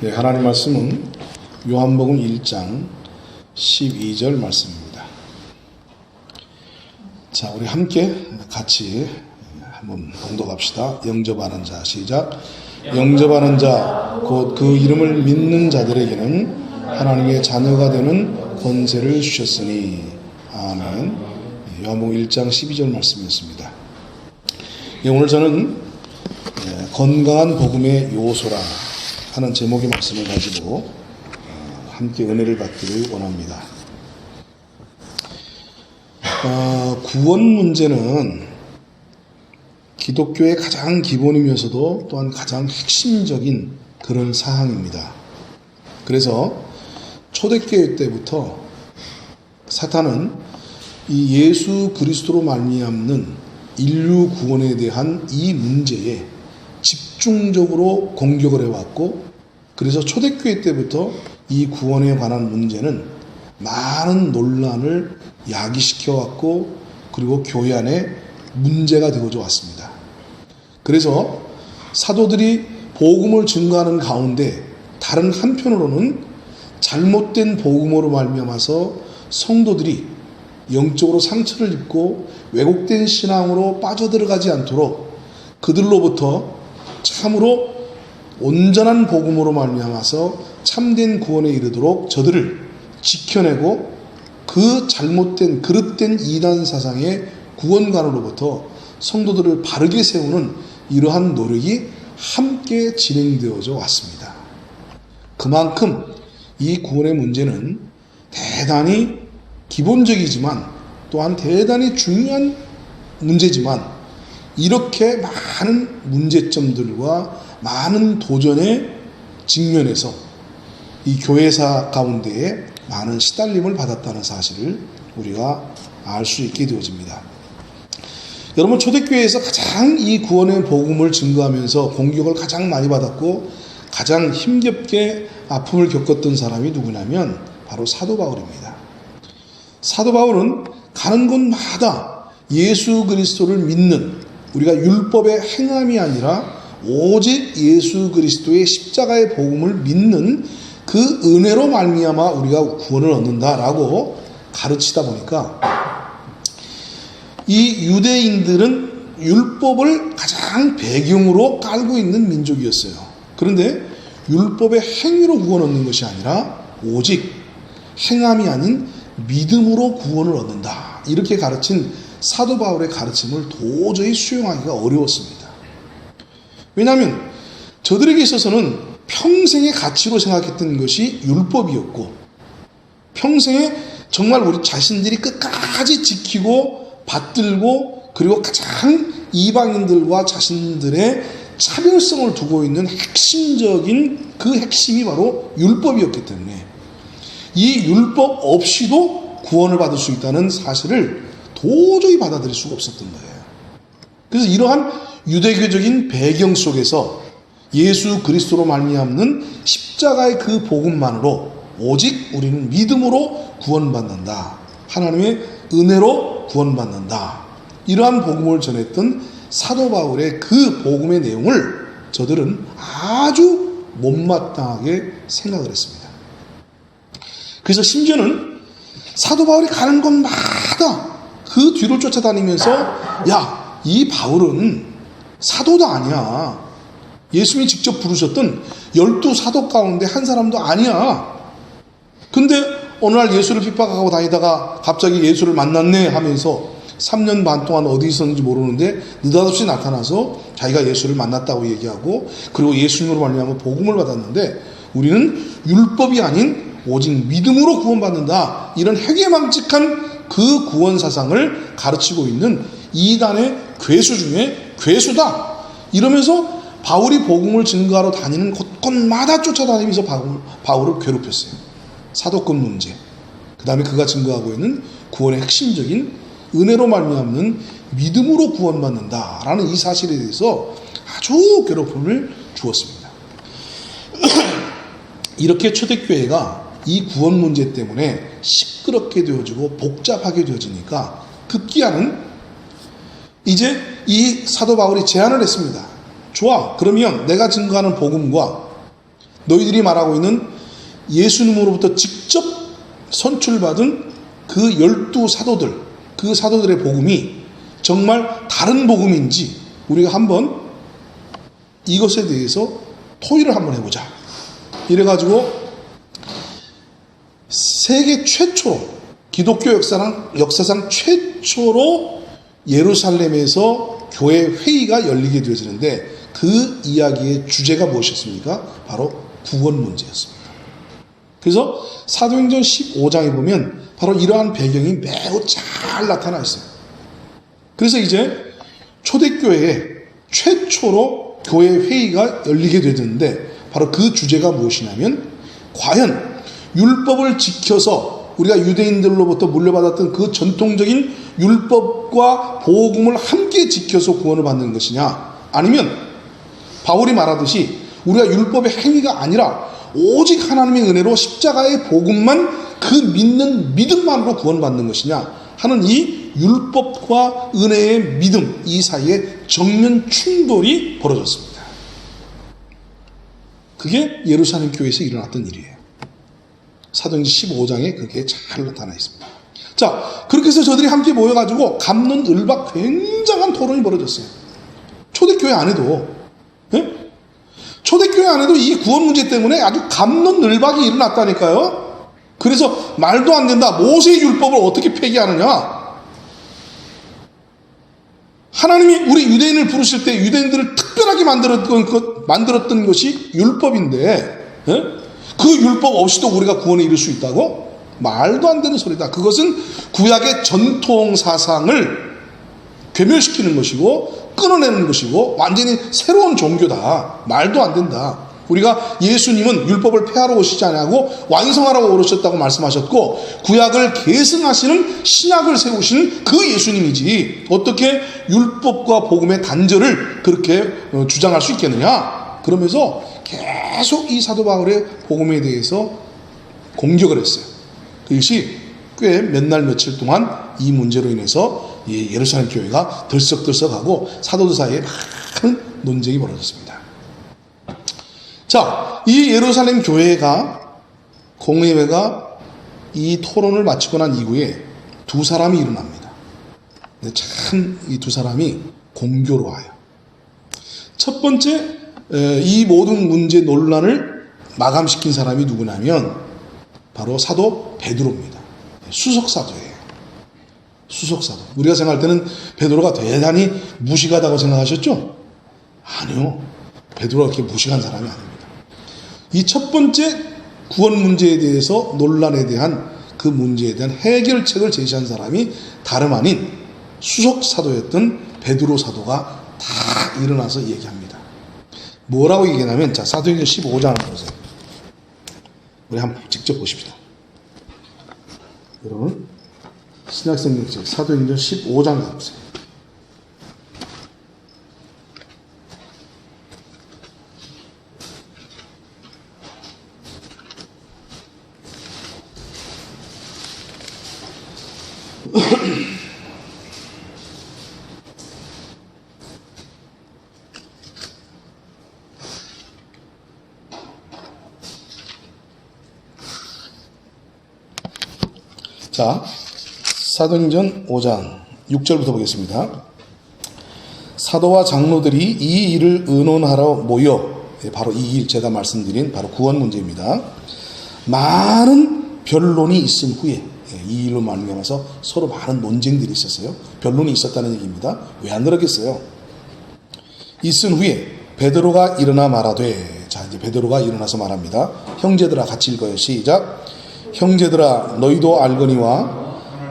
네, 하나님 말씀은 요한복음 1장 12절 말씀입니다. 자, 우리 함께 같이 한번 봉독합시다. 영접하는 자, 시작. 영접하는 자, 곧 그 이름을 믿는 자들에게는 하나님의 자녀가 되는 권세를 주셨으니. 아멘. 요한복음 1장 12절 말씀이었습니다. 오늘 저는 건강한 복음의 요소라 하는 제목의 말씀을 가지고 함께 은혜를 받기를 원합니다. 구원 문제는 기독교의 가장 기본이면서도 또한 가장 핵심적인 그런 사항입니다. 그래서 초대교회 때부터 사탄은 이 예수 그리스도로 말미암는 인류 구원에 대한 이 문제에 집중적으로 공격을 해왔고, 그래서 초대교회 때부터 이 구원에 관한 문제는 많은 논란을 야기시켜왔고, 그리고 교회 안에 문제가 되어져 왔습니다. 그래서 사도들이 복음을 증거하는 가운데 다른 한편으로는 잘못된 복음으로 말미암아서 성도들이 영적으로 상처를 입고 왜곡된 신앙으로 빠져들어가지 않도록 그들로부터 참으로 온전한 복음으로 말미암아서 참된 구원에 이르도록 저들을 지켜내고, 그 잘못된 그릇된 이단 사상의 구원관으로부터 성도들을 바르게 세우는 이러한 노력이 함께 진행되어져 왔습니다. 그만큼 이 구원의 문제는 대단히 기본적이지만 또한 대단히 중요한 문제지만, 이렇게 많은 문제점들과 많은 도전에 직면해서 이 교회사 가운데에 많은 시달림을 받았다는 사실을 우리가 알 수 있게 되어집니다. 여러분, 초대교회에서 가장 이 구원의 복음을 증거하면서 공격을 가장 많이 받았고 가장 힘겹게 아픔을 겪었던 사람이 누구냐면 바로 사도 바울입니다. 사도 바울은 가는 곳마다 예수 그리스도를 믿는, 우리가 율법의 행함이 아니라 오직 예수 그리스도의 십자가의 복음을 믿는 그 은혜로 말미암아 우리가 구원을 얻는다라고 가르치다 보니까, 이 유대인들은 율법을 가장 배경으로 깔고 있는 민족이었어요. 그런데 율법의 행위로 구원 얻는 것이 아니라 오직 행함이 아닌 믿음으로 구원을 얻는다, 이렇게 가르친 사도 바울의 가르침을 도저히 수용하기가 어려웠습니다. 왜냐하면 저들에게 있어서는 평생의 가치로 생각했던 것이 율법이었고, 평생에 정말 우리 자신들이 끝까지 지키고 받들고, 그리고 가장 이방인들과 자신들의 차별성을 두고 있는 핵심적인 그 핵심이 바로 율법이었기 때문에 이 율법 없이도 구원을 받을 수 있다는 사실을 도저히 받아들일 수가 없었던 거예요. 그래서 이러한 유대교적인 배경 속에서 예수 그리스도로 말미암는 십자가의 그 복음만으로 오직 우리는 믿음으로 구원받는다, 하나님의 은혜로 구원받는다, 이러한 복음을 전했던 사도 바울의 그 복음의 내용을 저들은 아주 못마땅하게 생각을 했습니다. 그래서 심지어는 사도 바울이 가는 곳마다 그 뒤를 쫓아다니면서, 야, 이 바울은 사도도 아니야, 예수님이 직접 부르셨던 12사도 가운데 한 사람도 아니야. 근데 어느 날 예수를 핍박하고 다니다가 갑자기 예수를 만났네 하면서 3년 반 동안 어디 있었는지 모르는데 느닷없이 나타나서 자기가 예수를 만났다고 얘기하고, 그리고 예수님으로 말미암아 복음을 받았는데 우리는 율법이 아닌 오직 믿음으로 구원받는다, 이런 회개망측한 그 구원 사상을 가르치고 있는 이단의 괴수 중에 괴수다, 이러면서 바울이 복음을 증거하러 다니는 곳곳마다 쫓아다니면서 바울을 괴롭혔어요. 사도권 문제, 그 다음에 그가 증거하고 있는 구원의 핵심적인 은혜로 말미암는 믿음으로 구원받는다라는 이 사실에 대해서 아주 괴롭힘을 주었습니다. 이렇게 초대교회가 이 구원 문제 때문에 시끄럽게 되어지고 복잡하게 되어지니까 급기야는 이제 이 사도 바울이 제안을 했습니다. 좋아, 그러면 내가 증거하는 복음과 너희들이 말하고 있는 예수님으로부터 직접 선출받은 그 12사도들, 그 사도들의 복음이 정말 다른 복음인지 우리가 한번 이것에 대해서 토의를 한번 해보자. 이래가지고 세계 최초로, 기독교 역사상 최초로 예루살렘에서 교회 회의가 열리게 되어지는데, 그 이야기의 주제가 무엇이었습니까? 바로 구원 문제였습니다. 그래서 사도행전 15장에 보면 바로 이러한 배경이 매우 잘 나타나 있어요. 그래서 이제 초대교회에 최초로 교회 회의가 열리게 되었는데, 바로 그 주제가 무엇이냐면, 과연 율법을 지켜서 우리가 유대인들로부터 물려받았던 그 전통적인 율법과 복음을 함께 지켜서 구원을 받는 것이냐, 아니면 바울이 말하듯이 우리가 율법의 행위가 아니라 오직 하나님의 은혜로 십자가의 복음만, 그 믿는 믿음만으로 구원받는 것이냐 하는 이 율법과 은혜의 믿음, 이 사이에 정면 충돌이 벌어졌습니다. 그게 예루살렘 교회에서 일어났던 일이에요. 사도행전 15장에 그게 잘 나타나 있습니다. 자, 그렇게 해서 저들이 함께 모여가지고 갑론을박 굉장한 토론이 벌어졌어요. 초대교회 안에도, 예? 초대교회 안에도 이 구원 문제 때문에 아주 갑론을박이 일어났다니까요. 그래서 말도 안 된다. 모세의 율법을 어떻게 폐기하느냐. 하나님이 우리 유대인을 부르실 때 유대인들을 특별하게 만들었던 것이 율법인데, 예? 그 율법 없이도 우리가 구원에 이를 수 있다고? 말도 안 되는 소리다. 그것은 구약의 전통 사상을 괴멸시키는 것이고 끊어내는 것이고 완전히 새로운 종교다. 말도 안 된다. 우리가 예수님은 율법을 폐하러 오시지 않고 완성하라고 오르셨다고 말씀하셨고, 구약을 계승하시는 신약을 세우신 그 예수님이지 어떻게 율법과 복음의 단절을 그렇게 주장할 수 있겠느냐. 그러면서 계속 이 사도 바울의 복음에 대해서 공격을 했어요. 그것이 꽤 몇 날 며칠 동안 이 문제로 인해서 예루살렘 교회가 들썩들썩하고 사도들 사이에 많은 논쟁이 벌어졌습니다. 자, 이 예루살렘 공회가 이 토론을 마치고 난 이후에 두 사람이 일어납니다. 참 이 두 사람이 공교로워요. 첫 번째, 이 모든 문제 논란을 마감시킨 사람이 누구냐면 바로 사도 베드로입니다. 수석사도예요. 수석사도. 우리가 생각할 때는 베드로가 대단히 무식하다고 생각하셨죠? 아니요. 베드로가 그렇게 무식한 사람이 아닙니다. 이 첫 번째 구원 문제에 대해서, 논란에 대한 그 문제에 대한 해결책을 제시한 사람이 다름 아닌 수석사도였던 베드로 사도가 다 일어나서 얘기합니다. 뭐라고 얘기하냐면, 자, 사도행전 15장을 보세요. 우리 한번 직접 보십시다. 여러분, 신약성경책 사도행전 15장 가보세요. 자, 사도행전 5장 6절부터 보겠습니다. 사도와 장로들이 이 일을 의논하러 모여, 바로 이 일, 제가 말씀드린 바로 구원 문제입니다. 많은 변론이 있은 후에, 이 일로 말미암아서 서로 많은 논쟁들이 있었어요. 변론이 있었다는 얘기입니다. 왜 안 그러겠어요? 있은 후에 베드로가 일어나 말하되, 자, 이제 베드로가 일어나서 말합니다. 형제들아, 같이 읽어요. 시작. 형제들아, 너희도 알거니와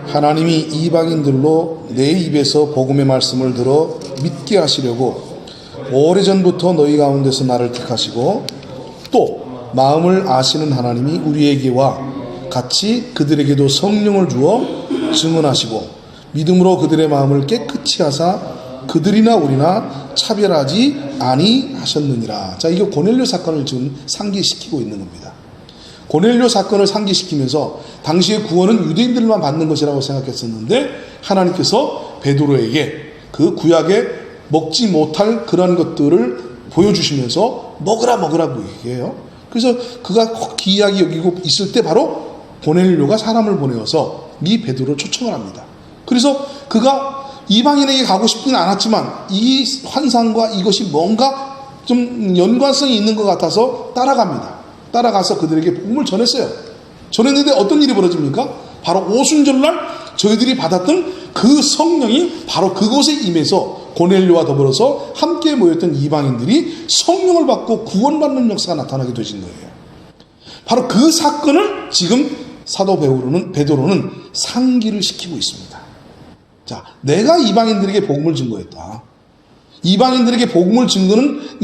하나님이 이방인들로 내 입에서 복음의 말씀을 들어 믿게 하시려고 오래전부터 너희 가운데서 나를 택하시고, 또 마음을 아시는 하나님이 우리에게와 같이 그들에게도 성령을 주어 증언하시고 믿음으로 그들의 마음을 깨끗이 하사 그들이나 우리나 차별하지 아니하셨느니라. 자, 이게 고넬료 사건을 지금 상기시키고 있는 겁니다. 고넬료 사건을 상기시키면서 당시의 구원은 유대인들만 받는 것이라고 생각했었는데, 하나님께서 베드로에게 그 구약에 먹지 못할 그런 것들을 보여주시면서 먹으라고 얘기해요. 그래서 그가 기이하게 여기고 있을 때 바로 고넬료가 사람을 보내어서 이 베드로를 초청을 합니다. 그래서 그가 이방인에게 가고 싶지는 않았지만 이 환상과 이것이 뭔가 좀 연관성이 있는 것 같아서 따라갑니다. 따라가서 그들에게 복음을 전했어요. 전했는데 어떤 일이 벌어집니까? 바로 오순절날 저희들이 받았던 그 성령이 바로 그곳에 임해서 고넬료와 더불어서 함께 모였던 이방인들이 성령을 받고 구원받는 역사가 나타나게 되신 거예요. 바로 그 사건을 지금 사도 베드로는 상기를 시키고 있습니다. 자, 내가 이방인들에게 복음을 증거했다. 이방인들에게 복음을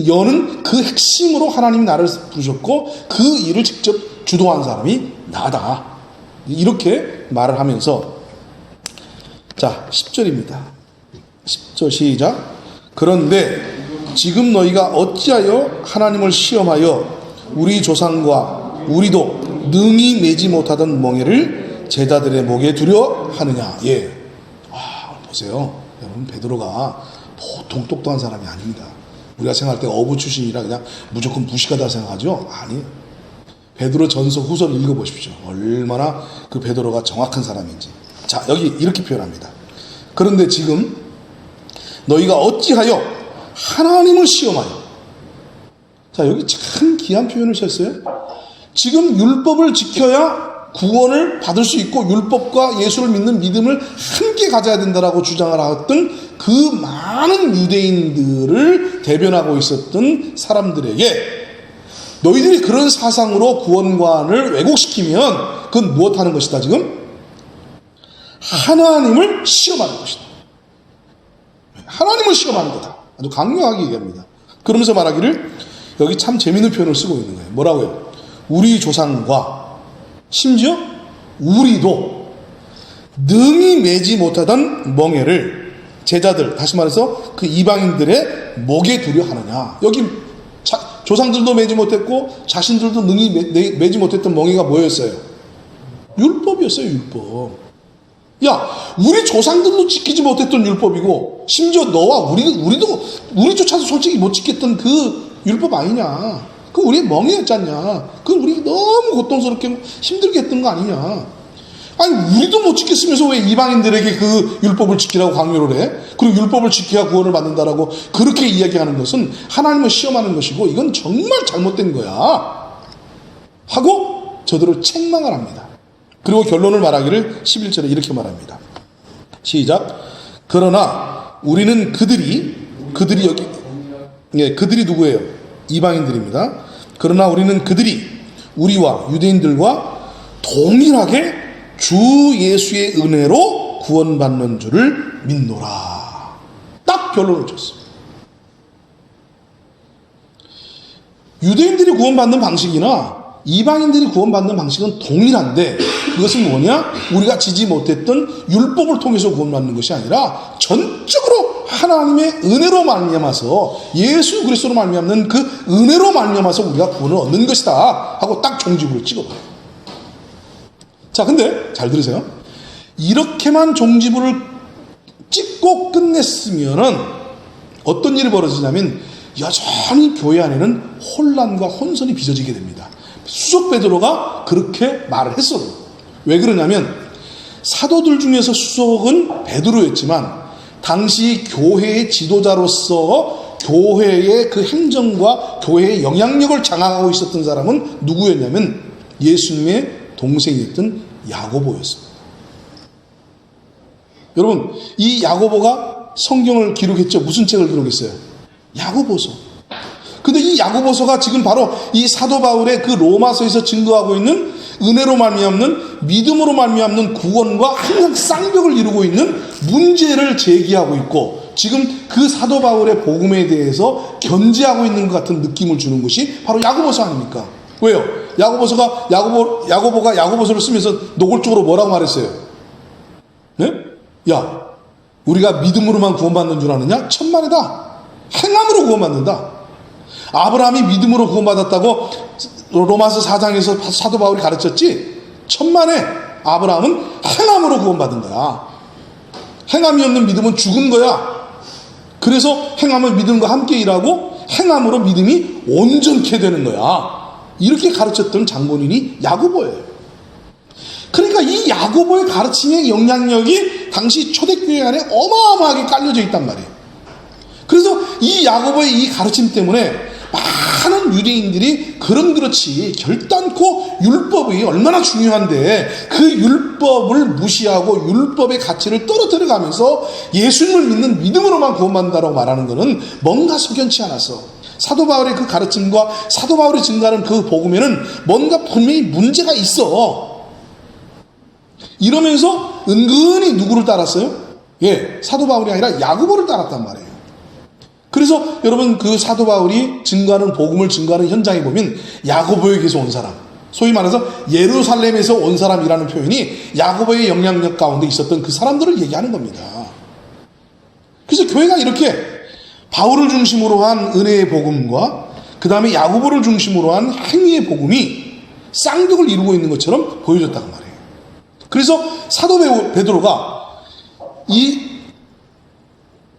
여는 그 핵심으로 하나님이 나를 부르셨고 그 일을 직접 주도한 사람이 나다. 이렇게 말을 하면서 자 10절입니다. 10절 시작. 그런데 지금 너희가 어찌하여 하나님을 시험하여 우리 조상과 우리도 능히 매지 못하던 멍에를 제자들의 목에 두려 하느냐. 예. 보세요. 여러분 베드로가 보통 똑똑한 사람이 아닙니다. 우리가 생각할 때 어부 출신이라 그냥 무조건 무식하다 생각하죠? 아니에요. 베드로 전서 후서를 읽어보십시오. 얼마나 그 베드로가 정확한 사람인지. 자, 여기 이렇게 표현합니다. 그런데 지금 너희가 어찌하여 하나님을 시험하여. 자, 여기 참 귀한 표현을 썼어요. 지금 율법을 지켜야 구원을 받을 수 있고 율법과 예수를 믿는 믿음을 함께 가져야 된다라고 주장을 하던 그 많은 유대인들을 대변하고 있었던 사람들에게 너희들이 그런 사상으로 구원관을 왜곡시키면 그건 무엇하는 것이다 지금? 하나님을 시험하는 것이다. 하나님을 시험하는 거다. 아주 강력하게 얘기합니다. 그러면서 말하기를 여기 참 재미있는 표현을 쓰고 있는 거예요. 뭐라고요? 우리 조상과 심지어 우리도 능히 매지 못하던 멍에를 제자들, 다시 말해서 그 이방인들의 목에 두려 하느냐. 여기 조상들도 매지 못했고 자신들도 능히 매지 못했던 멍에가 뭐였어요? 율법이었어요. 율법. 야, 우리 조상들도 지키지 못했던 율법이고 심지어 너와 우리조차도 솔직히 못 지켰던 그 율법 아니냐. 그 우리의 멍에였잖냐. 그 우리 너무 고통스럽게 힘들게 했던 거 아니냐. 아니 우리도 못 지켰으면서 왜 이방인들에게 그 율법을 지키라고 강요를 해? 그리고 율법을 지켜야 구원을 받는다라고 그렇게 이야기하는 것은 하나님을 시험하는 것이고 이건 정말 잘못된 거야 하고 저들을 책망을 합니다. 그리고 결론을 말하기를 11절에 이렇게 말합니다. 시작. 그러나 우리는 그들이 여기 그들이 누구예요? 이방인들입니다. 그러나 우리는 그들이 우리와 유대인들과 동일하게 주 예수의 은혜로 구원받는 줄을 믿노라. 딱 결론을 줬습니다. 유대인들이 구원받는 방식이나 이방인들이 구원받는 방식은 동일한데 그것은 뭐냐? 우리가 지지 못했던 율법을 통해서 구원받는 것이 아니라 전적으로 하나님의 은혜로 말미암아서 예수 그리스도로 말미암는 그 은혜로 말미암아서 우리가 구원을 얻는 것이다 하고 딱 종지부를 찍어봐요. 자, 근데 잘 들으세요. 이렇게만 종지부를 찍고 끝냈으면은 어떤 일이 벌어지냐면 여전히 교회 안에는 혼란과 혼선이 빚어지게 됩니다. 수석 베드로가 그렇게 말을 했어도. 왜 그러냐면 사도들 중에서 수석은 베드로였지만 당시 교회의 지도자로서 교회의 그 행정과 교회의 영향력을 장악하고 있었던 사람은 누구였냐면 예수님의 동생이었던 야고보였습니다. 여러분, 이 야고보가 성경을 기록했죠. 무슨 책을 기록했어요? 야고보서. 근데 이 야고보서가 지금 바로 이 사도 바울의 그 로마서에서 증거하고 있는 은혜로 말미암는 믿음으로 말미암는 구원과 항상 쌍벽을 이루고 있는 문제를 제기하고 있고 지금 그 사도 바울의 복음에 대해서 견지하고 있는 것 같은 느낌을 주는 것이 바로 야고보서 아닙니까? 왜요? 야고보가 야고보서를 쓰면서 노골적으로 뭐라고 말했어요? 네? 야, 우리가 믿음으로만 구원받는 줄 아느냐? 천만에다. 행함으로 구원받는다. 아브라함이 믿음으로 구원받았다고 로마서 4장에서 사도 바울이 가르쳤지? 천만에 아브라함은 행함으로 구원받은 거야. 행함이 없는 믿음은 죽은 거야. 그래서 행함은 믿음과 함께 일하고 행함으로 믿음이 온전케 되는 거야. 이렇게 가르쳤던 장본인이 야고보예요. 그러니까 이 야고보의 가르침의 영향력이 당시 초대교회 안에 어마어마하게 깔려져 있단 말이에요. 그래서 이 야고보의 이 가르침 때문에 많은 유대인들이 그렇지 결단코 율법이 얼마나 중요한데 그 율법을 무시하고 율법의 가치를 떨어뜨려가면서 예수님을 믿는 믿음으로만 구원받는다고 말하는 것은 뭔가 석연치 않아서 사도 바울의 그 가르침과 사도 바울이 증가하는 그 복음에는 뭔가 분명히 문제가 있어. 이러면서 은근히 누구를 따랐어요? 사도 바울이 아니라 야고보를 따랐단 말이에요. 그래서 여러분 그 사도 바울이 증거하는 복음을 증거하는 현장에 보면 야고보에게서 온 사람, 소위 말해서 예루살렘에서 온 사람이라는 표현이 야고보의 영향력 가운데 있었던 그 사람들을 얘기하는 겁니다. 그래서 교회가 이렇게 바울을 중심으로 한 은혜의 복음과 그 다음에 야고보를 중심으로 한 행위의 복음이 쌍벽을 이루고 있는 것처럼 보여졌다고 말해요. 그래서 사도 베드로가 이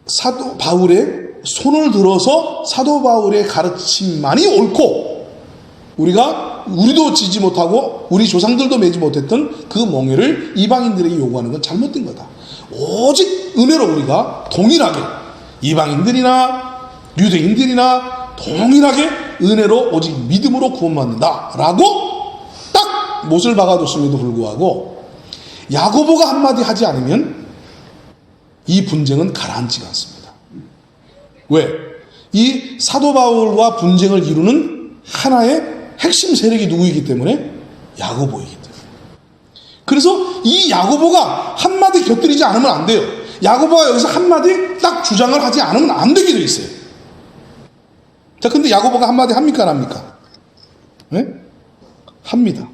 사도 바울의 손을 들어서 사도 바울의 가르침만이 옳고 우리도 지지 못하고 우리 조상들도 매지 못했던 그 몽해를 이방인들에게 요구하는 건 잘못된 거다. 오직 은혜로 우리가 동일하게 이방인들이나 유대인들이나 동일하게 은혜로 오직 믿음으로 구원받는다 라고 딱 못을 박아뒀음에도 불구하고 야고보가 한마디 하지 않으면 이 분쟁은 가라앉지가 않습니다. 왜? 이 사도 바울과 분쟁을 이루는 하나의 핵심 세력이 누구이기 때문에? 야고보이기 때문에. 그래서 이 야고보가 한마디 곁들이지 않으면 안 돼요. 야고보가 여기서 한마디 딱 주장을 하지 않으면 안 되게 돼 있어요. 자, 근데 야고보가 한마디 합니까? 안 합니까? 네? 합니다.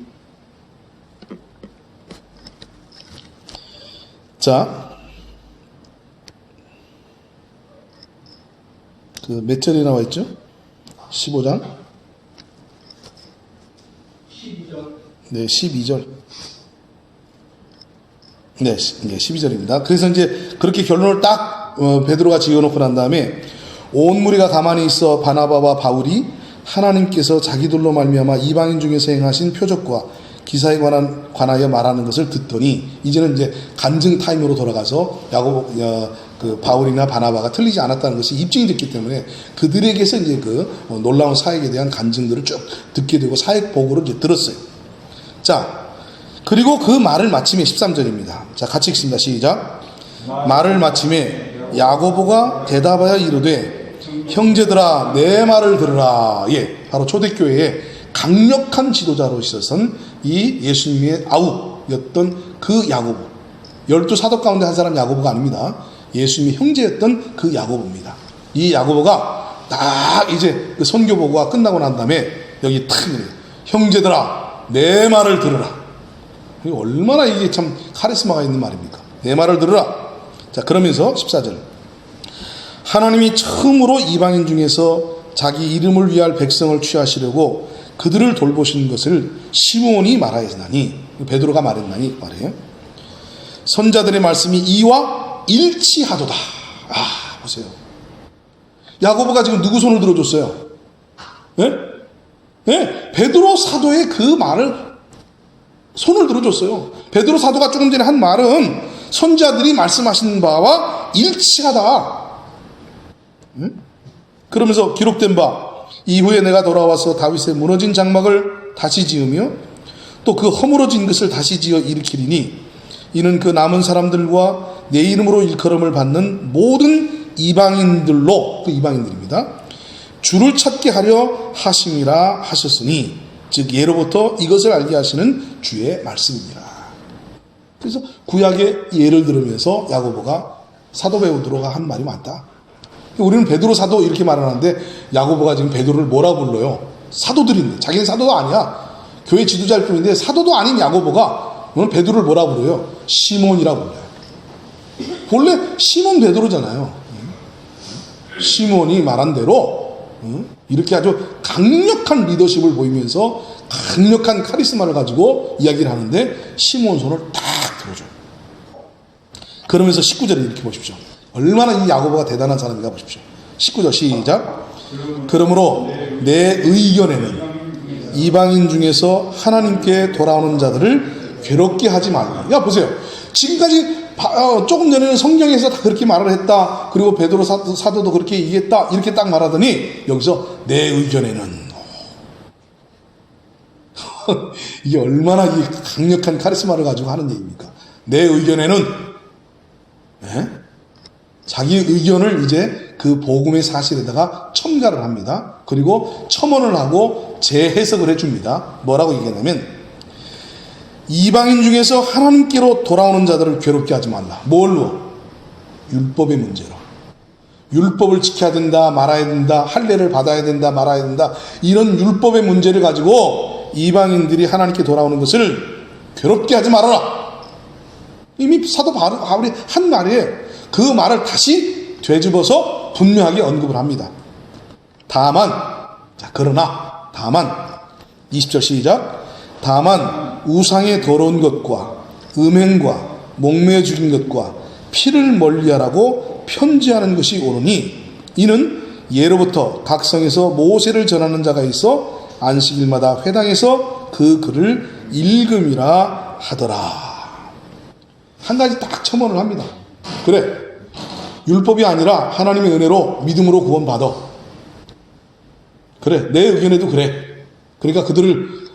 자, 그 몇 절에 나와 있죠? 15장? 12절. 네, 12절. 네, 12절입니다. 그래서 이제 그렇게 결론을 딱 베드로가 지어놓고 난 다음에 온 무리가 가만히 있어 바나바와 바울이 하나님께서 자기들로 말미암아 이방인 중에서 행하신 표적과 기사에 관하여 말하는 것을 듣더니 이제는 이제 간증 타임으로 돌아가서 그 바울이나 바나바가 틀리지 않았다는 것이 입증이 됐기 때문에 그들에게서 이제 그 놀라운 사역에 대한 간증들을 쭉 듣게 되고 사역 보고를 이제 들었어요. 자, 그리고 그 말을 마침에 13절입니다. 자, 같이 읽습니다. 시작. 말을 마침에 야고보가 대답하여 이르되 형제들아 내 말을 들으라. 바로 초대교회의 강력한 지도자로 있어선 이 예수님의 아우였던 그 야고보, 12사도 가운데 한 사람 야고보가 아닙니다. 예수님의 형제였던 그 야고보입니다. 이 야고보가 딱 이제 그 선교 보고가 끝나고 난 다음에 여기 탁 형제들아 내 말을 들으라. 얼마나 이게 참 카리스마가 있는 말입니까? 내 말을 들으라. 자, 그러면서 14절 하나님이 처음으로 이방인 중에서 자기 이름을 위할 백성을 취하시려고 그들을 돌보신 것을 시몬이 말하였나니, 베드로가 말했나니 말이에요. 선자들의 말씀이 이와 일치하도다. 아, 보세요. 야고보가 지금 누구 손을 들어줬어요? 예? 예? 베드로 사도의 그 말을 손을 들어줬어요. 베드로 사도가 조금 전에 한 말은 선자들이 말씀하신 바와 일치하다. 그러면서 기록된 바 이후에 내가 돌아와서 다윗의 무너진 장막을 다시 지으며 또 그 허물어진 것을 다시 지어 일으키리니 이는 그 남은 사람들과 내 이름으로 일컬음을 받는 모든 이방인들로, 그 이방인들입니다, 주를 찾게 하려 하심이라 하셨으니 즉 예로부터 이것을 알게 하시는 주의 말씀이니라. 그래서 구약의 예를 들으면서 야고보가 사도 베드로가 한 말이 맞다. 우리는 베드로 사도 이렇게 말하는데 야고보가 지금 베드로를 뭐라 불러요? 사도들인데, 자기는 사도도 아니야. 교회 지도자일 뿐인데 사도도 아닌 야고보가 오늘 베드로를 뭐라 부르요? 시몬이라 불러요. 본래 시몬 베드로잖아요. 시몬이 말한 대로 이렇게 아주 강력한 리더십을 보이면서 강력한 카리스마를 가지고 이야기를 하는데 시몬 손을 딱 들어줘요. 그러면서 19절에 이렇게 보십시오. 얼마나 이 야고보가 대단한 사람인가 보십시오. 19절 시작. 그러므로 내 의견에는 이방인 중에서 하나님께 돌아오는 자들을 괴롭게 하지 말라. 야, 보세요. 지금까지 조금 전에는 성경에서 다 그렇게 말을 했다. 그리고 베드로 사도도 그렇게 얘기했다. 이렇게 딱 말하더니 여기서 내 의견에는 이게 얼마나 이 강력한 카리스마를 가지고 하는 얘기입니까? 내 의견에는 네? 자기 의견을 이제 그 복음의 사실에다가 첨가를 합니다. 그리고 첨언을 하고 재해석을 해줍니다. 뭐라고 얘기하냐면 이방인 중에서 하나님께로 돌아오는 자들을 괴롭게 하지 말라. 뭘로? 율법의 문제로. 율법을 지켜야 된다, 말아야 된다, 할례를 받아야 된다, 말아야 된다. 이런 율법의 문제를 가지고 이방인들이 하나님께 돌아오는 것을 괴롭게 하지 말아라. 이미 사도 바울이 한 말이에요. 그 말을 다시 되짚어서 분명하게 언급을 합니다. 다만, 그러나, 다만, 20절 시작. 다만 우상에 더러운 것과 음행과 목매어 죽인 것과 피를 멀리하라고 편지하는 것이 옳으니 이는 예로부터 각 성에서 모세를 전하는 자가 있어 안식일마다 회당에서 그 글을 읽음이라 하더라. 한 가지 딱 첨언을 합니다. 그래, 율법이 아니라 하나님의 은혜로 믿음으로 구원받아. 그래, 내 의견에도 그래. 그러니까 그들을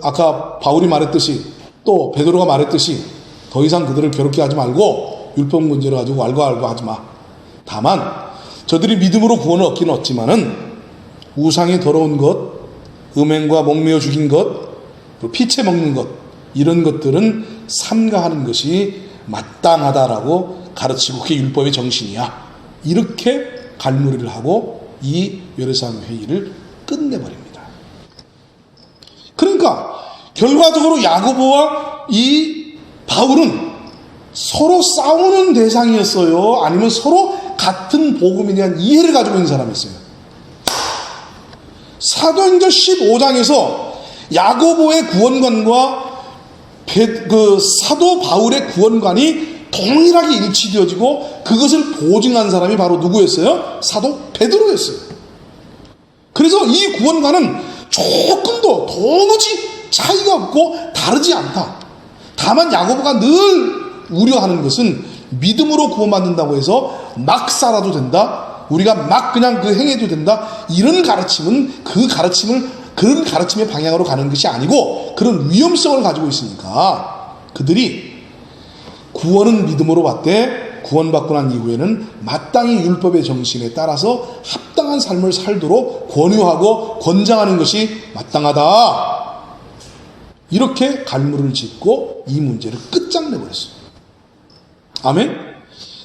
아까 바울이 말했듯이 또 베드로가 말했듯이 더 이상 그들을 괴롭게 하지 말고 율법 문제를 가지고 왈가왈부 하지 마. 다만 저들이 믿음으로 구원을 얻기는 얻지만은 우상이 더러운 것, 음행과 목매어 죽인 것, 피채 먹는 것, 이런 것들은 삼가하는 것이 마땅하다라고 가르치고 그게 율법의 정신이야. 이렇게 갈무리를 하고 이 예루살렘 회의를 끝내버립니다. 그러니까 결과적으로 야고보와 이 바울은 서로 싸우는 대상이었어요? 아니면 서로 같은 복음에 대한 이해를 가지고 있는 사람이었어요? 사도행전 15장에서 야고보의 구원관과 그 사도 바울의 구원관이 동일하게 일치되어지고 그것을 보증한 사람이 바로 누구였어요? 사도 베드로였어요. 그래서 이 구원관은 조금도 도무지 차이가 없고 다르지 않다. 다만 야고보가 늘 우려하는 것은 믿음으로 구원받는다고 해서 막 살아도 된다, 우리가 막 그냥 그 행해도 된다, 이런 가르침은 그런 가르침의 방향으로 가는 것이 아니고 그런 위험성을 가지고 있으니까 그들이 구원은 믿음으로 받되 구원받고 난 이후에는 마땅히 율법의 정신에 따라서 합당한 삶을 살도록 권유하고 권장하는 것이 마땅하다. 이렇게 갈무리를 짓고 이 문제를 끝장내버렸어요. 아멘?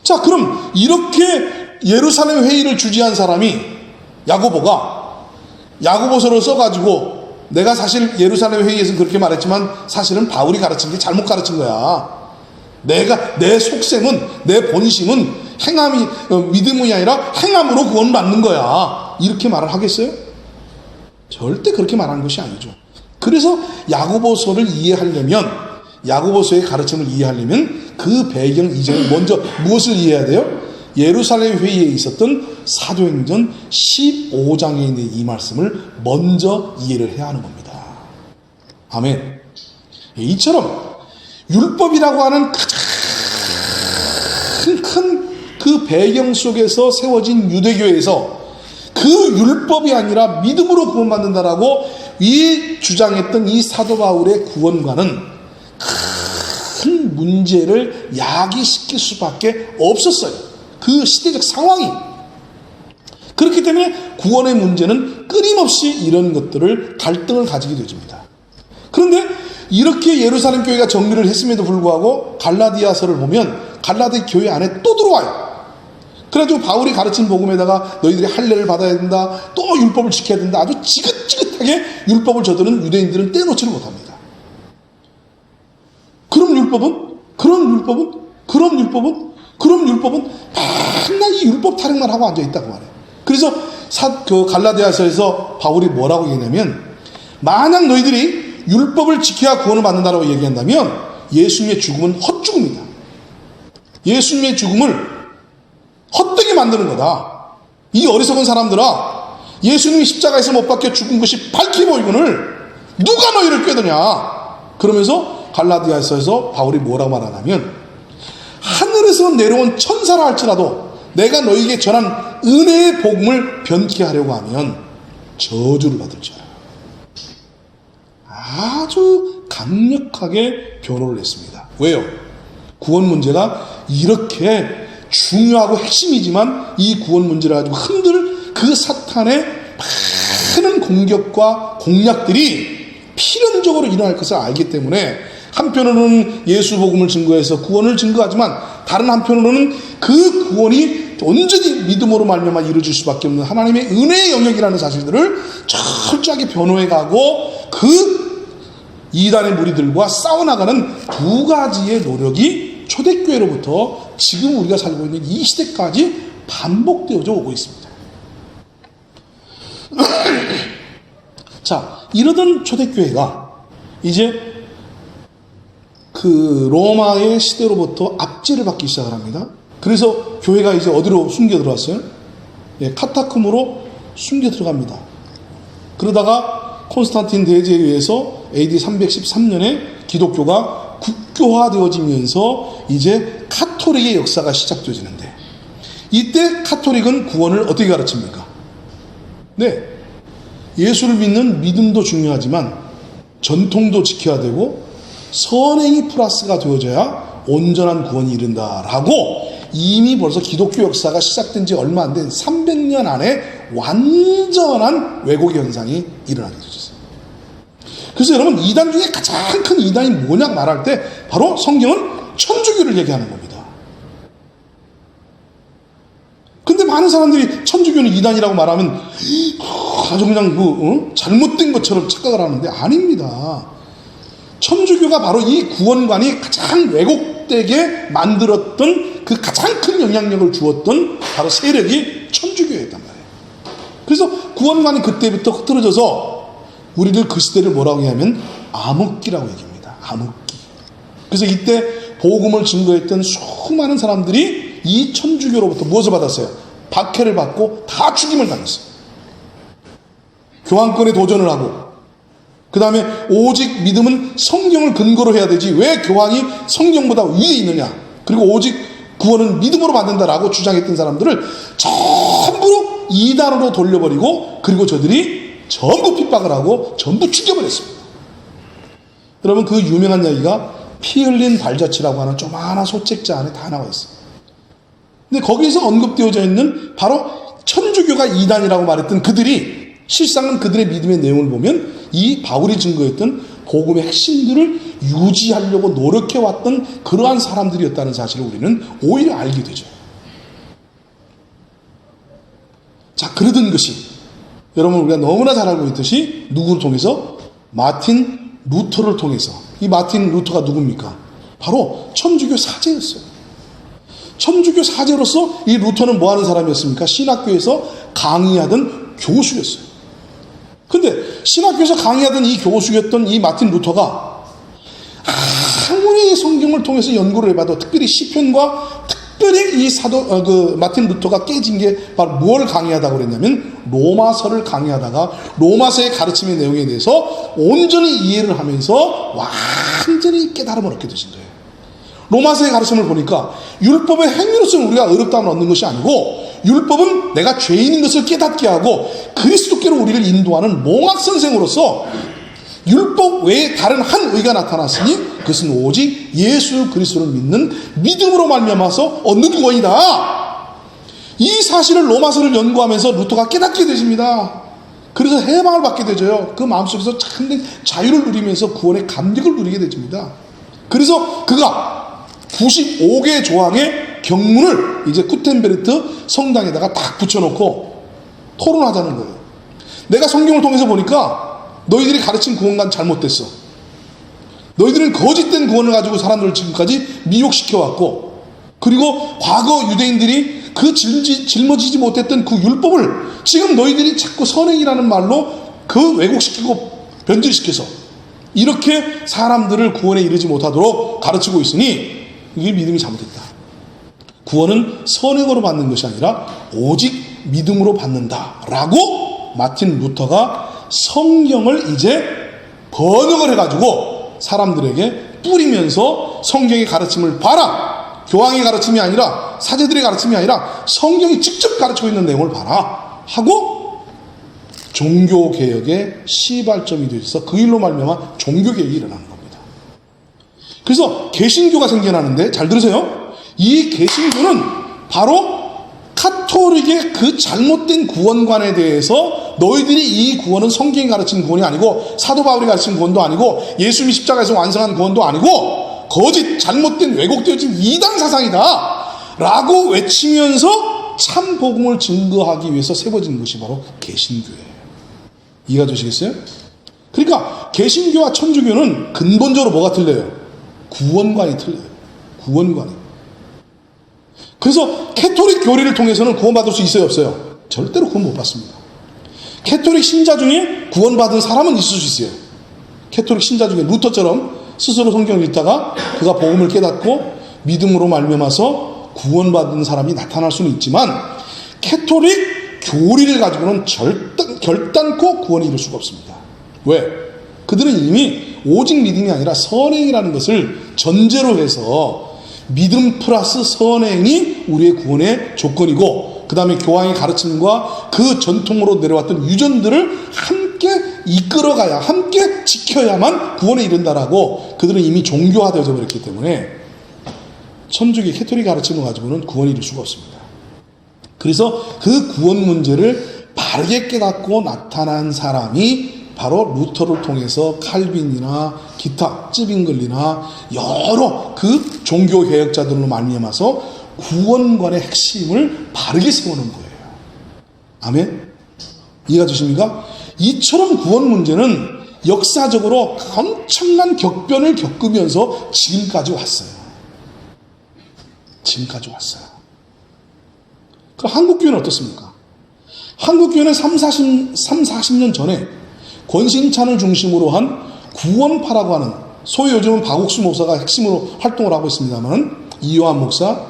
자, 그럼 이렇게 예루살렘 회의를 주재한 사람이 야고보서를 써가지고 내가 사실 예루살렘 회의에서 그렇게 말했지만 사실은 바울이 가르친 게 잘못 가르친 거야. 내 속셈은, 내 본심은 믿음이 아니라 행함으로 구원받는 거야. 이렇게 말을 하겠어요? 절대 그렇게 말하는 것이 아니죠. 그래서 야고보서를 이해하려면, 야고보서의 가르침을 이해하려면 그 배경 이전에 먼저 무엇을 이해해야 돼요? 예루살렘 회의에 있었던 사도행전 15장에 있는 이 말씀을 먼저 이해를 해야 하는 겁니다. 아멘. 이처럼 율법이라고 하는 가장 큰 그 배경 속에서 세워진 유대교에서 그 율법이 아니라 믿음으로 구원받는다라고 주장했던 이 사도 바울의 구원관은 큰 문제를 야기시킬 수밖에 없었어요. 그 시대적 상황이. 그렇기 때문에 구원의 문제는 끊임없이 이런 것들을 갈등을 가지게 되집니다. 그런데 이렇게 예루살렘 교회가 정리를 했음에도 불구하고 갈라디아서를 보면 갈라디 교회 안에 또 들어와요. 그래가지고 바울이 가르친 복음에다가 너희들이 할례를 받아야 된다, 또 율법을 지켜야 된다, 아주 지긋지긋하게 율법을 저들은 유대인들은 떼놓지를 못합니다. 그럼 율법은 맨날 이 율법 타령만 하고 앉아있다고 말해요. 그래서 그 갈라디아서에서 바울이 뭐라고 얘기하냐면, 만약 너희들이 율법을 지켜야 구원을 받는다라고 얘기한다면 예수님의 죽음은 헛죽음이다. 예수님의 죽음을 헛되게 만드는 거다. 이 어리석은 사람들아, 예수님이 십자가에서 못 박혀 죽은 것이 밝히 보이거늘 누가 너희를 꾀드냐? 그러면서 갈라디아서에서 바울이 뭐라고 말하냐면, 하늘에서 내려온 천사라 할지라도 내가 너희에게 전한 은혜의 복음을 변케 하려고 하면 저주를 받을 줄 알아요. 아주 강력하게 변호를 했습니다. 왜요? 구원 문제가 이렇게 중요하고 핵심이지만 이 구원 문제를 가지고 흔들 그 사탄의 많은 공격과 공략들이 필연적으로 일어날 것을 알기 때문에, 한편으로는 예수 복음을 증거해서 구원을 증거하지만 다른 한편으로는 그 구원이 온전히 믿음으로 말미암아 이루어질 수밖에 없는 하나님의 은혜의 영역이라는 사실들을 철저하게 변호해가고 그 이단의 무리들과 싸워나가는 두 가지의 노력이 초대교회로부터 지금 우리가 살고 있는 이 시대까지 반복되어져 오고 있습니다. 자, 이러던 초대교회가 이제 그 로마의 시대로부터 압제를 받기 시작을 합니다. 그래서 교회가 이제 어디로 숨겨 들어왔어요? 예, 카타콤으로 숨겨 들어갑니다. 그러다가 콘스탄틴 대제에 의해서 AD 313년에 기독교가 국교화되어지면서 이제 카톨릭의 역사가 시작되어지는데, 이때 카톨릭은 구원을 어떻게 가르칩니까? 네, 예수를 믿는 믿음도 중요하지만 전통도 지켜야 되고 선행이 플러스가 되어져야 온전한 구원이 이른다라고 이미 벌써 기독교 역사가 시작된 지 얼마 안 된 300년 안에 완전한 왜곡의 현상이 일어나게 되었어요. 그래서 여러분, 이단 중에 가장 큰 이단이 뭐냐 말할 때 바로 성경은 천주교를 얘기하는 겁니다. 근데 많은 사람들이 천주교는 이단이라고 말하면 아주 그냥 잘못된 것처럼 착각을 하는데 아닙니다. 천주교가 바로 이 구원관이 가장 왜곡되게 만들었던 그 가장 큰 영향력을 주었던 바로 세력이 천주교였단 말이에요. 그래서 구원관이 그때부터 흐트러져서 우리들 그 시대를 뭐라고 하냐면 암흑기라고 얘기합니다. 암흑기. 그래서 이때 복음을 증거했던 수많은 사람들이 이 천주교로부터 무엇을 받았어요? 박해를 받고 다 죽임을 당했어요. 교황권에 도전을 하고, 그 다음에 오직 믿음은 성경을 근거로 해야 되지 왜 교황이 성경보다 위에 있느냐, 그리고 오직 구원은 믿음으로 받는다라고 주장했던 사람들을 전부 이단으로 돌려버리고, 그리고 저들이 전부 핍박을 하고 전부 죽여버렸습니다. 여러분, 그 유명한 이야기가 피 흘린 발자취라고 하는 조그마한 소책자 안에 다 나와 있어요. 근데 거기서 언급되어져 있는 바로 천주교가 이단이라고 말했던 그들이 실상은 그들의 믿음의 내용을 보면 이 바울이 증거했던 복음의 핵심들을 유지하려고 노력해왔던 그러한 사람들이었다는 사실을 우리는 오히려 알게 되죠. 자, 그러던 것이 여러분 우리가 너무나 잘 알고 있듯이 누구를 통해서? 마틴 루터를 통해서. 이 마틴 루터가 누굽니까? 바로 천주교 사제였어요. 천주교 사제로서 이 루터는 뭐 하는 사람이었습니까? 신학교에서 강의하던 교수였어요. 근데 신학교에서 강의하던 이 교수였던 이 마틴 루터가 아무리 성경을 통해서 연구를 해봐도, 특별히 시편과 특별히 이 마틴 루터가 깨진 게 바로 뭘 강의하다고 그랬냐면 로마서를 강의하다가 로마서의 가르침의 내용에 대해서 온전히 이해를 하면서 완전히 깨달음을 얻게 되신 거예요. 로마서의 가르침을 보니까 율법의 행위로서는 우리가 어렵다면 얻는 것이 아니고, 율법은 내가 죄인인 것을 깨닫게 하고 그리스도께로 우리를 인도하는 몽학선생으로서 율법 외에 다른 한 의가 나타났으니 그것은 오직 예수 그리스도를 믿는 믿음으로 말미암아서 얻는 구원이다. 이 사실을 로마서를 연구하면서 루터가 깨닫게 되십니다. 그래서 해방을 받게 되죠. 그 마음속에서 참된 자유를 누리면서 구원의 감격을 누리게 되집니다. 그래서 그가 95개 조항의 경문을 이제 쿠텐베르트 성당에다가 딱 붙여놓고 토론하자는 거예요. 내가 성경을 통해서 보니까 너희들이 가르친 구원관 잘못됐어. 너희들은 거짓된 구원을 가지고 사람들을 지금까지 미혹시켜왔고, 그리고 과거 유대인들이 그 짊어지지 못했던 그 율법을 지금 너희들이 자꾸 선행이라는 말로 그 왜곡시키고 변질시켜서 이렇게 사람들을 구원에 이르지 못하도록 가르치고 있으니 이게 믿음이 잘못됐다. 구원은 선행으로 받는 것이 아니라 오직 믿음으로 받는다라고 마틴 루터가 성경을 이제 번역을 해가지고 사람들에게 뿌리면서 성경의 가르침을 봐라. 교황의 가르침이 아니라, 사제들의 가르침이 아니라 성경이 직접 가르치고 있는 내용을 봐라 하고 종교개혁의 시발점이 되어서 그 일로 말미암아 종교개혁이 일어나는 겁니다. 그래서 개신교가 생겨나는데, 잘 들으세요. 이 개신교는 바로 카톨릭의 그 잘못된 구원관에 대해서 너희들이 이 구원은 성경이 가르친 구원이 아니고 사도 바울이 가르친 구원도 아니고 예수님이 십자가에서 완성한 구원도 아니고 거짓 잘못된 왜곡되어진 이단 사상이다 라고 외치면서 참 복음을 증거하기 위해서 세워진 것이 바로 개신교예요. 이해가 되시겠어요? 그러니까 개신교와 천주교는 근본적으로 뭐가 틀려요? 구원관이 틀려요. 구원관이. 그래서 캐톨릭 교리를 통해서는 구원받을 수 있어요, 없어요? 절대로 구원 못 받습니다. 캐톨릭 신자 중에 구원받은 사람은 있을 수 있어요. 캐톨릭 신자 중에 루터처럼 스스로 성경을 읽다가 그가 복음을 깨닫고 믿음으로 말미암아서 구원받은 사람이 나타날 수는 있지만 캐톨릭 교리를 가지고는 결단코 구원을 이룰 수가 없습니다. 왜? 그들은 이미 오직 믿음이 아니라 선행이라는 것을 전제로 해서 믿음 플러스 선행이 우리의 구원의 조건이고, 그 다음에 교황의 가르침과 그 전통으로 내려왔던 유전들을 함께 이끌어가야, 함께 지켜야만 구원에 이른다라고 그들은 이미 종교화되어져 버렸기 때문에 천주교 캐톨릭 가르침을 가지고는 구원을 이룰 수가 없습니다. 그래서 그 구원 문제를 바르게 깨닫고 나타난 사람이 바로 루터를 통해서 칼빈이나 기타 찌빙글리나 여러 그 종교 개혁자들로 말미암아서 구원관의 핵심을 바르게 세우는 거예요. 아멘? 이해가 되십니까? 이처럼 구원 문제는 역사적으로 엄청난 격변을 겪으면서 지금까지 왔어요. 지금까지 왔어요. 그럼 한국교회는 어떻습니까? 한국교회는 40년 전에 권신찬을 중심으로 한 구원파라고 하는, 소위 요즘은 박옥수 목사가 핵심으로 활동을 하고 있습니다만 이요한 목사,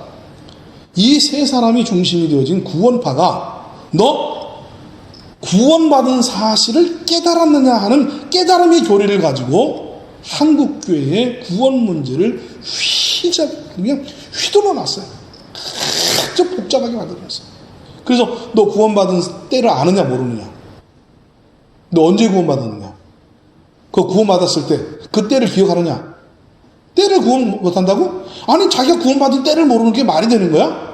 이 세 사람이 중심이 되어진 구원파가 너 구원받은 사실을 깨달았느냐 하는 깨달음의 교리를 가지고 한국교회의 구원 문제를 그냥 휘둘러 놨어요. 아주 복잡하게 만들어놨어요. 그래서 너 구원받은 때를 아느냐 모르느냐, 너 언제 구원받았느냐, 그 구원받았을 때 그 때를 기억하느냐, 때를 구원 못한다고? 아니 자기가 구원받은 때를 모르는 게 말이 되는 거야?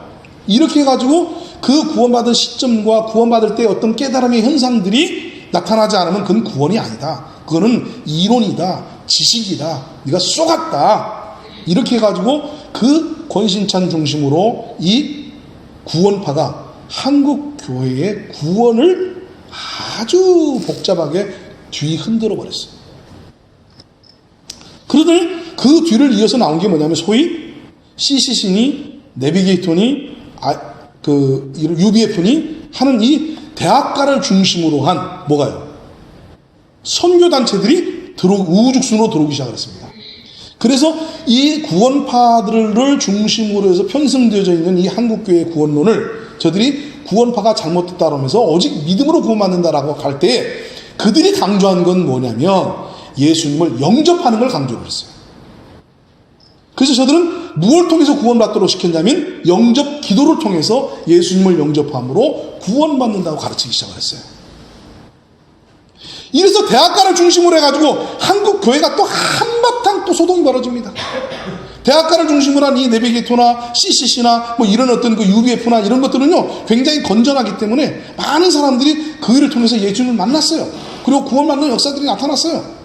이렇게 해가지고 그 구원받은 시점과 구원받을 때 어떤 깨달음의 현상들이 나타나지 않으면 그건 구원이 아니다, 그거는 이론이다, 지식이다, 네가 쏘갔다, 이렇게 해가지고 그 권신찬 중심으로 이 구원파가 한국 교회의 구원을 아주 복잡하게 뒤흔들어 버렸어요. 그러더니 그 뒤를 이어서 나온 게 뭐냐면 소위 CCC니 내비게이터니 UBF니 하는 이 대학가를 중심으로 한 뭐가요? 선교단체들이 우후죽순으로 들어오기 시작했습니다. 그래서 이 구원파들을 중심으로 해서 편승되어져 있는 이 한국교회의 구원론을 저들이 구원파가 잘못됐다 하면서 오직 믿음으로 구원받는다라고 할 때 그들이 강조한 건 뭐냐면 예수님을 영접하는 걸 강조했어요. 그래서 저들은 무엇을 통해서 구원받도록 시켰냐면 영접 기도를 통해서 예수님을 영접함으로 구원받는다고 가르치기 시작을 했어요. 이래서 대학가를 중심으로 해가지고 한국 교회가 또 한바탕 또 소동이 벌어집니다. 대학가를 중심으로 한 이 내비게이터나 CCC나 뭐 이런 어떤 그 UBF나 이런 것들은요 굉장히 건전하기 때문에 많은 사람들이 그 일을 통해서 예수님을 만났어요. 그리고 구원받는 역사들이 나타났어요.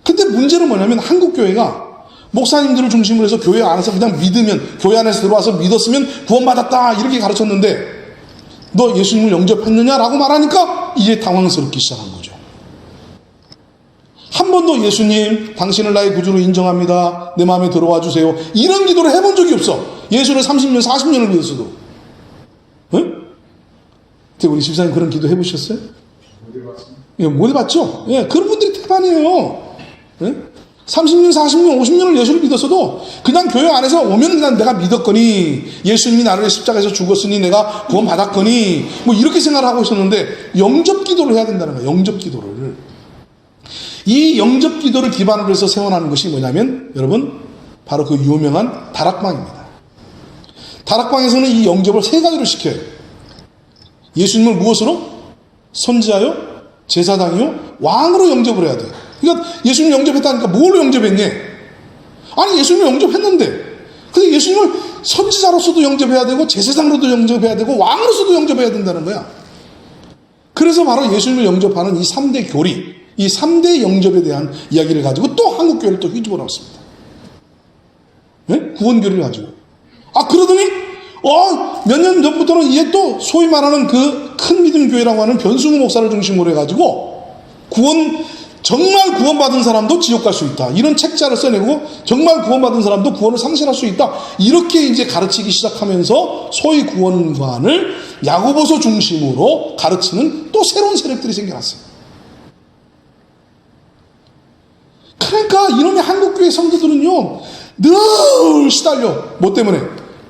근데 문제는 뭐냐면 한국 교회가 목사님들을 중심으로 해서 교회 안에서 그냥 믿으면, 교회 안에서 들어와서 믿었으면 구원받았다 이렇게 가르쳤는데 너 예수님을 영접했느냐라고 말하니까 이제 당황스럽기 시작한 거죠. 한 번도 예수님 당신을 나의 구주로 인정합니다, 내 마음에 들어와 주세요, 이런 기도를 해본 적이 없어. 예수를 30년 40년을 믿었어도. 응? 우리 집사님 그런 기도 해보셨어요? 예, 못 해봤죠? 예, 그런 분들이 대반이에요. 예? 30년, 40년, 50년을 예수를 믿었어도 그냥 교회 안에서 오면 그냥 내가 믿었거니, 예수님이 나를 십자가에서 죽었으니 내가 구원 받았거니, 뭐 이렇게 생각을 하고 있었는데 영접 기도를 해야 된다는 거예요. 영접 기도를. 이 영접 기도를 기반으로 해서 세워나는 것이 뭐냐면 여러분 바로 그 유명한 다락방입니다. 다락방에서는 이 영접을 세 가지로 시켜요. 예수님을 무엇으로? 선지자요, 제사장이요, 왕으로 영접을 해야 돼요. 그러니까 예수님 영접했다니까 뭘로 영접했니? 아니 예수님을 영접했는데 근데 예수님을 선지자로서도 영접해야 되고 제사장으로도 영접해야 되고 왕으로서도 영접해야 된다는 거야. 그래서 바로 예수님을 영접하는 이 3대 교리, 이 3대 영접에 대한 이야기를 가지고 또 한국교회를 또 휘집어 놨습니다. 네? 구원교리를 가지고. 그러더니 몇 년 전부터는 이제 또 소위 말하는 그 큰 믿음 교회라고 하는 변승우 목사를 중심으로 해가지고 정말 구원받은 사람도 지옥 갈 수 있다. 이런 책자를 써내고 정말 구원받은 사람도 구원을 상실할 수 있다. 이렇게 이제 가르치기 시작하면서 소위 구원관을 야고보서 중심으로 가르치는 또 새로운 세력들이 생겨났어요. 그러니까 이놈의 한국교회 성도들은요 늘 시달려. 뭐 때문에?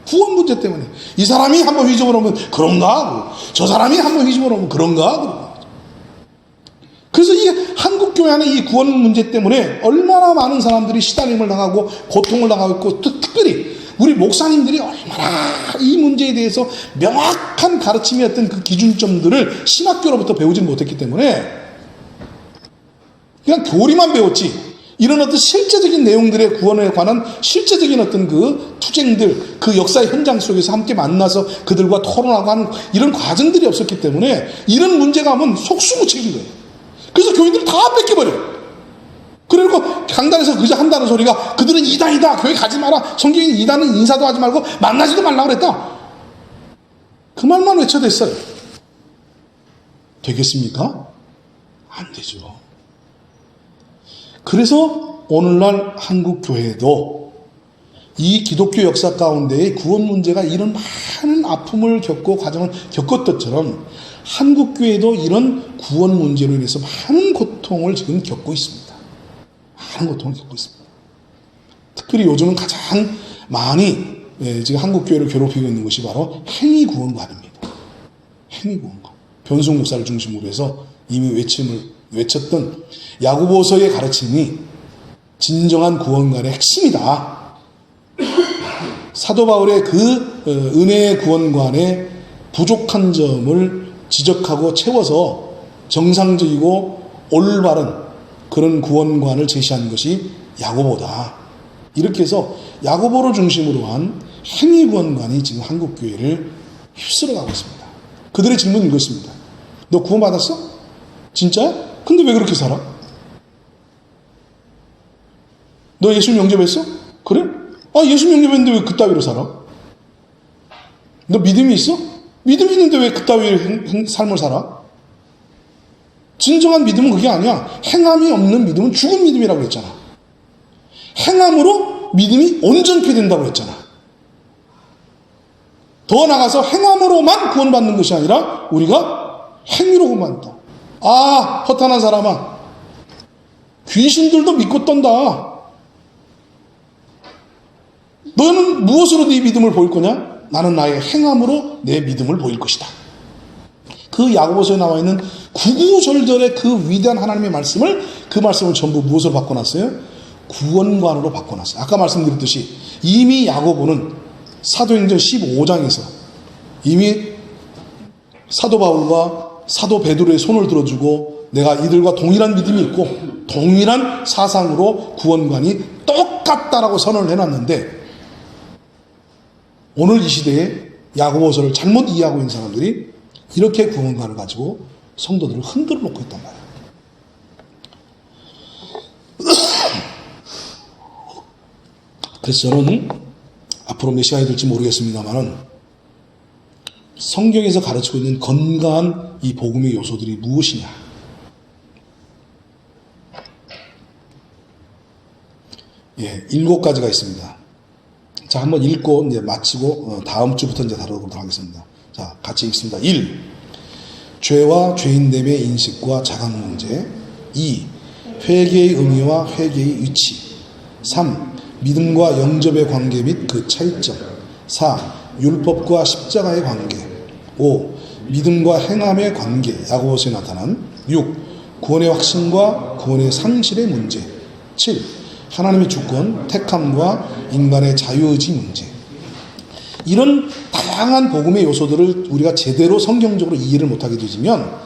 구원 문제 때문에. 이 사람이 한번 휘집어 놓으면 그런가 하고 저 사람이 한번 휘집어 놓으면 그런가 하고. 그래서 이 한국교회 안에 이 구원 문제 때문에 얼마나 많은 사람들이 시달림을 당하고 고통을 당하고 있고 특별히 우리 목사님들이 얼마나 이 문제에 대해서 명확한 가르침이었던 그 기준점들을 신학교로부터 배우지 못했기 때문에 그냥 교리만 배웠지 이런 어떤 실제적인 내용들의 구원에 관한 실제적인 어떤 그 투쟁들, 그 역사의 현장 속에서 함께 만나서 그들과 토론하고 하는 이런 과정들이 없었기 때문에 이런 문제가 오면 속수무책인 거예요. 그래서 교인들이 다 뺏겨버려요. 그러니까 강단에서 그저 한다는 소리가 그들은 이단이다, 교회 가지 마라, 성경이 이단은 인사도 하지 말고 만나지도 말라고 그랬다. 그 말만 외쳐댔어요. 되겠습니까? 안 되죠. 그래서 오늘날 한국교회도 이 기독교 역사 가운데에 구원 문제가 이런 많은 아픔을 겪고 과정을 겪었던 것처럼 한국교회도 이런 구원 문제로 인해서 많은 고통을 지금 겪고 있습니다. 많은 고통을 겪고 있습니다. 특별히 요즘은 가장 많이 지금 한국교회를 괴롭히고 있는 것이 바로 행위구원관입니다. 행위구원관. 변승우 목사를 중심으로 해서 이미 외쳤던 야고보서의 가르침이 진정한 구원관의 핵심이다. 사도 바울의 그 은혜의 구원관의 부족한 점을 지적하고 채워서 정상적이고 올바른 그런 구원관을 제시한 것이 야고보다. 이렇게 해서 야고보를 중심으로 한 행위구원관이 지금 한국교회를 휩쓸어가고 있습니다. 그들의 질문은 이것입니다. 너 구원받았어? 진짜야? 근데 왜 그렇게 살아? 너 예수님 영접했어? 그래? 예수님 영접했는데 왜 그따위로 살아? 너 믿음이 있어? 믿음이 있는데 왜 그따위 삶을 살아? 진정한 믿음은 그게 아니야. 행함이 없는 믿음은 죽은 믿음이라고 했잖아. 행함으로 믿음이 온전케 된다고 했잖아. 더 나아가서 행함으로만 구원받는 것이 아니라 우리가 행위로 구원받는다. 허탄한 사람아, 귀신들도 믿고 떤다. 너는 무엇으로 네 믿음을 보일 거냐? 나는 나의 행함으로 내 믿음을 보일 것이다. 그 야고보서에 나와 있는 구구절절의 그 위대한 하나님의 말씀을, 그 말씀을 전부 무엇으로 바꿔놨어요? 구원관으로 바꿔놨어요. 아까 말씀드렸듯이 이미 야고보는 사도행전 15장에서 이미 사도 바울과 사도 베드로의 손을 들어주고 내가 이들과 동일한 믿음이 있고 동일한 사상으로 구원관이 똑같다라고 선언을 해놨는데, 오늘 이 시대에 야고보서를 잘못 이해하고 있는 사람들이 이렇게 구원관을 가지고 성도들을 흔들어 놓고 있단 말이에요. 그래서 저는 앞으로 몇 시간이 될지 모르겠습니다만은 성경에서 가르치고 있는 건강한 이 복음의 요소들이 무엇이냐? 예, 7가지가 있습니다. 자, 한번 읽고 이제 마치고 다음 주부터 이제 다루도록 하겠습니다. 자, 같이 읽습니다. 1. 죄와 죄인됨의 인식과 자각 문제. 2. 회개의 의미와 회개의 위치. 3. 믿음과 영접의 관계 및 그 차이점. 4. 율법과 십자가의 관계. 5. 믿음과 행함의 관계. 야고보서에 나타난. 6. 구원의 확신과 구원의 상실의 문제. 7. 하나님의 주권, 택함과 인간의 자유의지 문제. 이런 다양한 복음의 요소들을 우리가 제대로 성경적으로 이해를 못하게 되면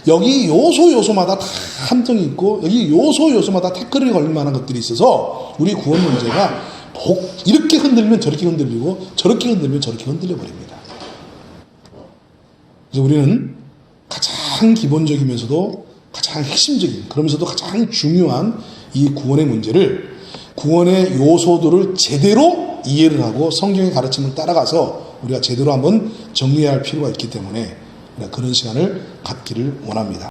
여기 요소마다 다 함정이 있고 여기 요소마다 태클이 걸릴 만한 것들이 있어서 우리 구원 문제가 이렇게 흔들면 저렇게 흔들리고 저렇게 흔들면 저렇게 흔들려 버립니다. 그래서 우리는 가장 기본적이면서도 가장 핵심적인 그러면서도 가장 중요한 이 구원의 문제를 구원의 요소들을 제대로 이해를 하고 성경의 가르침을 따라가서 우리가 제대로 한번 정리해야 할 필요가 있기 때문에 그런 시간을 갖기를 원합니다.